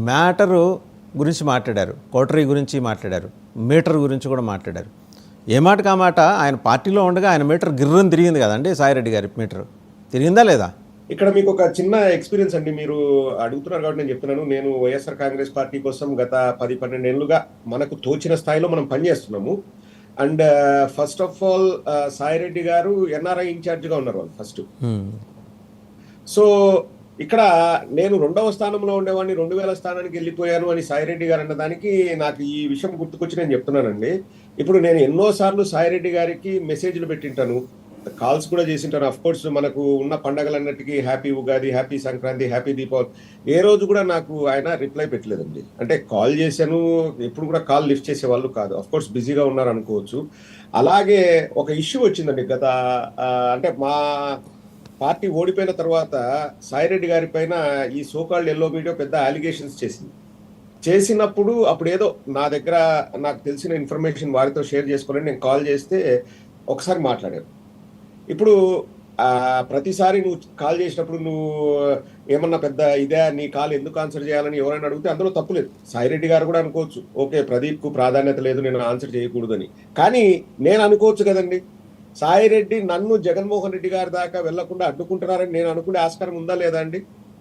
Matter గురించి మాట్లాడారు, coterie గురించి మాట్లాడారు, మీటర్ గురించి కూడా మాట్లాడారు. ఏ మాట కా మాట ఆయన పార్టీలో ఉండగా ఆయన మీటర్ గిర్రని తిరిగింది కదండి, సాయిరెడ్డి గారి మీటర్ తిరిగిందా లేదా? ఇక్కడ మీకు ఒక చిన్న ఎక్స్పీరియన్స్ అండి. మీరు అడుగుతున్నారు కాబట్టి నేను చెప్తున్నాను. నేను వైఎస్ఆర్ కాంగ్రెస్ పార్టీ కోసం గత 10-12 ఏళ్లుగా మనకు తోచిన స్థాయిలో మనం పనిచేస్తున్నాము. And first of all Sai Reddy గారు ఎన్ఆర్ఐ ఇన్ఛార్జ్గా ఉన్నారు వాళ్ళు ఫస్ట్. సో ఇక్కడ నేను 2వ స్థానంలో ఉండేవాడిని, 2000 స్థానానికి వెళ్ళిపోయాను అని సాయిరెడ్డి గారు అన్నదానికి నాకు ఈ విషయం గుర్తుకొచ్చి నేను చెప్తున్నానండి. ఇప్పుడు నేను ఎన్నోసార్లు సాయిరెడ్డి గారికి మెసేజ్లు పెట్టింటాను, కాల్స్ కూడా చేసింటాను. అఫ్ కోర్స్ మనకు ఉన్న పండగలన్నిటికీ happy Ugadi, happy Sankranti, happy Deepavali ఏ రోజు కూడా నాకు ఆయన రిప్లై పెట్టలేదండి. అంటే కాల్ చేశాను, ఎప్పుడు కూడా కాల్ లిఫ్ట్ చేసే వాళ్ళు కాదు. అఫ్ కోర్స్ బిజీగా ఉన్నారు అనుకోవచ్చు. అలాగే ఒక ఇష్యూ వచ్చిందండి గత అంటే మా పార్టీ ఓడిపోయిన తర్వాత సాయిరెడ్డి గారి పైన ఈ సోకాల్డ్ ఎల్లో మీడియా పెద్ద అలిగేషన్స్ చేసినప్పుడు అప్పుడు ఏదో నా దగ్గర నాకు తెలిసిన ఇన్ఫర్మేషన్ వారితో షేర్ చేసుకోవాలని నేను కాల్ చేస్తే ఒకసారి మాట్లాడారు. ఇప్పుడు ప్రతిసారి నువ్వు కాల్ చేసినప్పుడు నువ్వు ఏమన్నా పెద్ద ఇదే నీ కాల్ ఎందుకు ఆన్సర్ చేయాలని ఎవరైనా అడిగితే అందులో తప్పులేదు. సాయిరెడ్డి గారు కూడా అనుకోవచ్చు, ఓకే ప్రదీప్కు ప్రాధాన్యత లేదు నేను ఆన్సర్ చేయకూడదని. కానీ నేను అనుకోవచ్చు కదండి, సాయిరెడ్డి నన్ను జగన్మోహన్ రెడ్డి గారి దాకా వెళ్లకుండా అడ్డుకుంటున్నారని నేను అనుకునే ఆస్కారం ఉందా లేదా అండి?